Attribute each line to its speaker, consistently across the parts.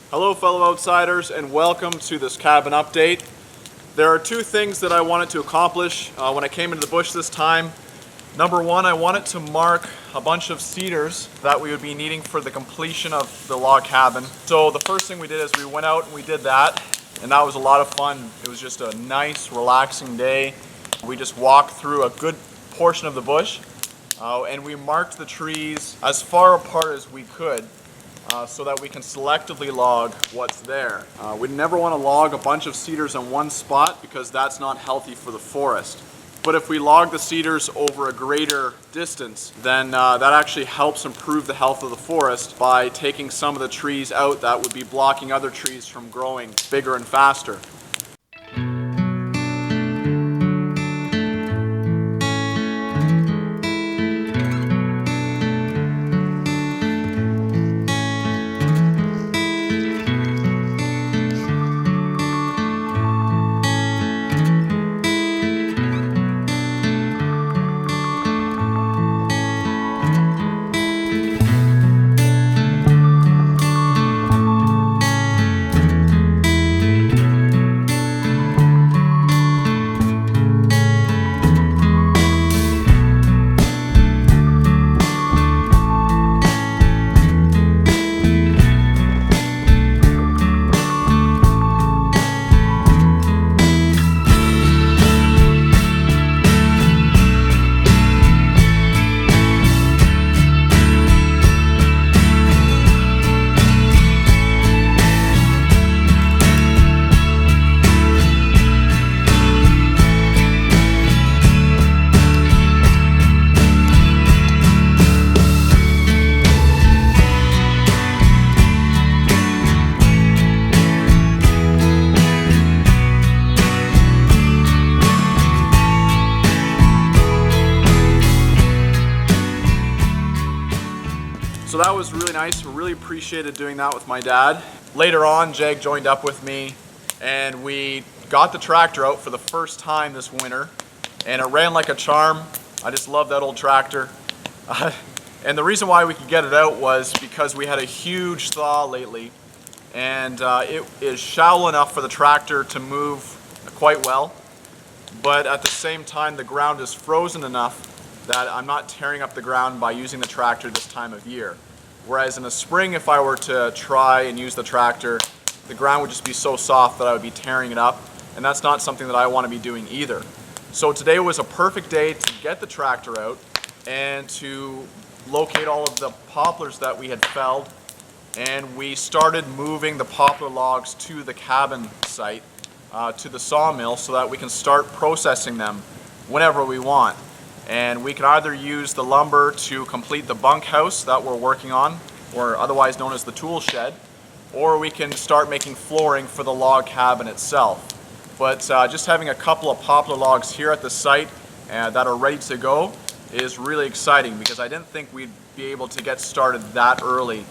Speaker 1: Hello fellow outsiders and welcome to this cabin update. There are two things that I wanted to accomplish when I came into the bush this time. Number one, I wanted to mark a bunch of cedars that we would be needing for the completion of the log cabin. So the first thing we did is we went out and we did that, and that was a lot of fun. It was just a nice, relaxing day. We just walked through a good portion of the bush and we marked the trees as far apart as we could. So that we can selectively log what's there. We never want to log a bunch of cedars in one spot because that's not healthy for the forest. But if we log the cedars over a greater distance, then that actually helps improve the health of the forest by taking some of the trees out that would be blocking other trees from growing bigger and faster. So that was really nice. We really appreciated doing that with my dad. Later on, Jag joined up with me and we got the tractor out for the first time this winter, and it ran like a charm. I just love that old tractor. And the reason why we could get it out was because we had a huge thaw lately, and it is shallow enough for the tractor to move quite well, but at the same time the ground is frozen enough that I'm not tearing up the ground by using the tractor this time of year. Whereas in the spring, if I were to try and use the tractor, the ground would just be so soft that I would be tearing it up, and that's not something that I want to be doing either. So today was a perfect day to get the tractor out and to locate all of the poplars that we had felled, and we started moving the poplar logs to the cabin site, to the sawmill, so that we can start processing them whenever we want. And we can either use the lumber to complete the bunkhouse that we're working on, or otherwise known as the tool shed, or we can start making flooring for the log cabin itself. But just having a couple of poplar logs here at the site that are ready to go is really exciting, because I didn't think we'd be able to get started that early.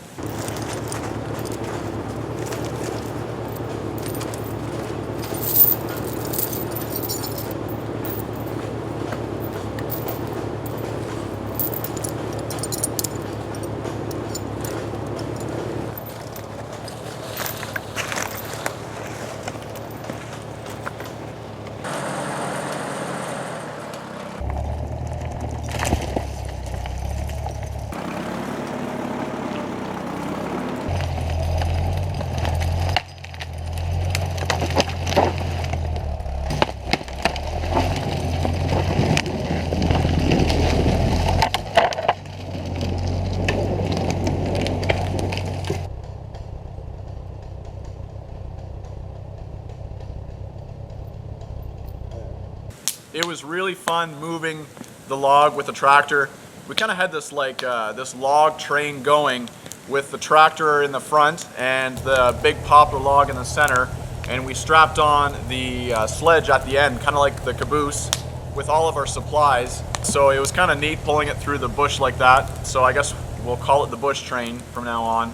Speaker 1: It was really fun moving the log with the tractor. We kind of had this this log train going with the tractor in the front and the big poplar log in the center, and we strapped on the sledge at the end, kind of like the caboose, with all of our supplies. So it was kind of neat pulling it through the bush like that. So I guess we'll call it the bush train from now on.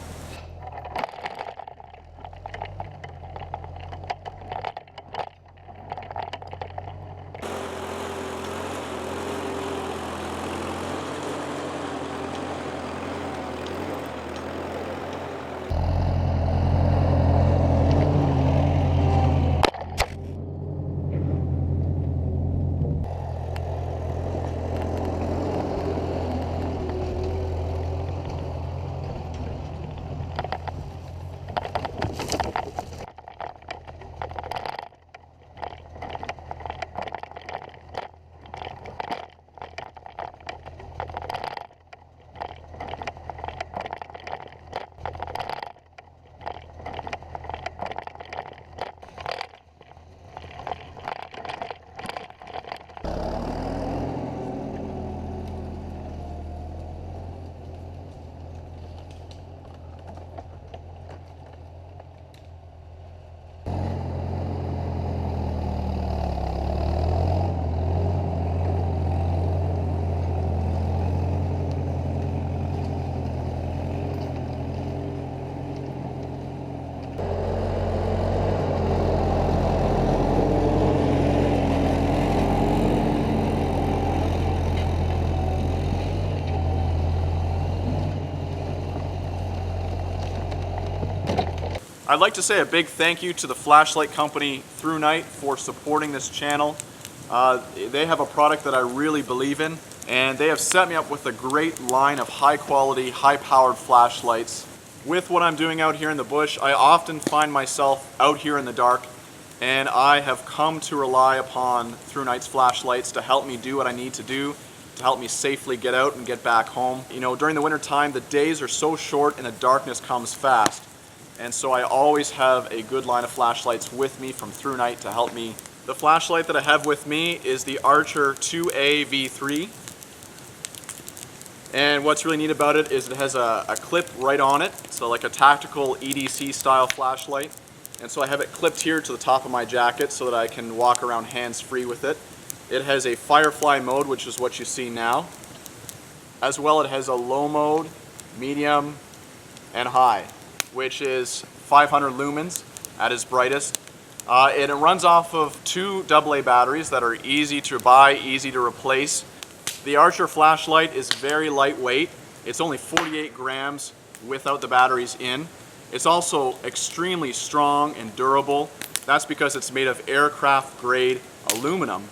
Speaker 1: I'd like to say a big thank you to the flashlight company ThruNite for supporting this channel. They have a product that I really believe in, and they have set me up with a great line of high quality, high powered flashlights. With what I'm doing out here in the bush, I often find myself out here in the dark, and I have come to rely upon ThruNite's flashlights to help me do what I need to do, to help me safely get out and get back home. You know, during the winter time, the days are so short and the darkness comes fast. And so I always have a good line of flashlights with me from ThruNite to help me. The flashlight that I have with me is the Archer 2A V3. And what's really neat about it is it has a clip right on it, so like a tactical EDC style flashlight. And so I have it clipped here to the top of my jacket so that I can walk around hands-free with it. It has a firefly mode, which is what you see now. As well, it has a low mode, medium, and high, which is 500 lumens at its brightest. It runs off of 2 AA batteries that are easy to buy, easy to replace. The Archer flashlight is very lightweight. It's only 48 grams without the batteries in. It's also extremely strong and durable. That's because it's made of aircraft grade aluminum.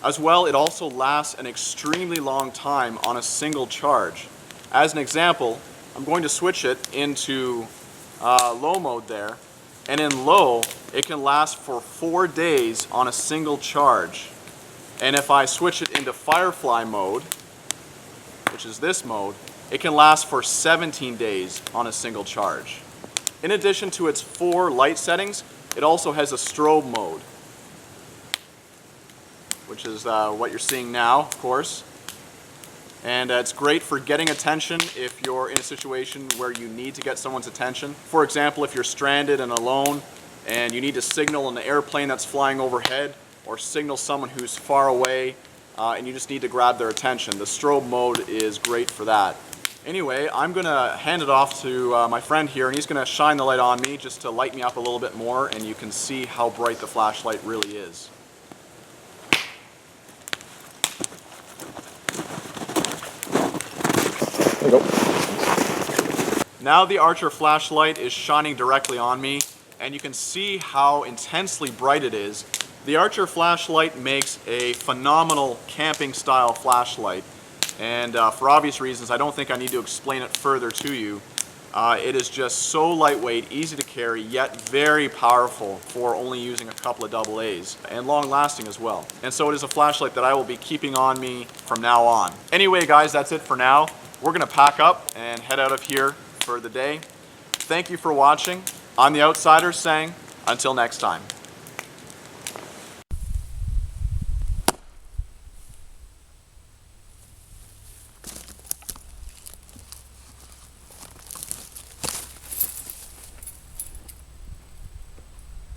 Speaker 1: As well, it also lasts an extremely long time on a single charge. As an example, I'm going to switch it into low mode there, and in low, it can last for 4 days on a single charge. And if I switch it into firefly mode, which is this mode, it can last for 17 days on a single charge. In addition to its 4 light settings, it also has a strobe mode, which is what you're seeing now, of course. And it's great for getting attention if you're in a situation where you need to get someone's attention. For example, if you're stranded and alone and you need to signal an airplane that's flying overhead, or signal someone who's far away and you just need to grab their attention. The strobe mode is great for that. Anyway, I'm going to hand it off to my friend here, and he's going to shine the light on me just to light me up a little bit more, and you can see how bright the flashlight really is. There you go. Now the Archer flashlight is shining directly on me, and you can see how intensely bright it is. The Archer flashlight makes a phenomenal camping style flashlight, and for obvious reasons I don't think I need to explain it further to you. It is just so lightweight, easy to carry, yet very powerful for only using a couple of AA's, and long lasting as well. And so it is a flashlight that I will be keeping on me from now on. Anyway guys, that's it for now. We're going to pack up and head out of here for the day. Thank you for watching. I'm the Outsider saying, until next time.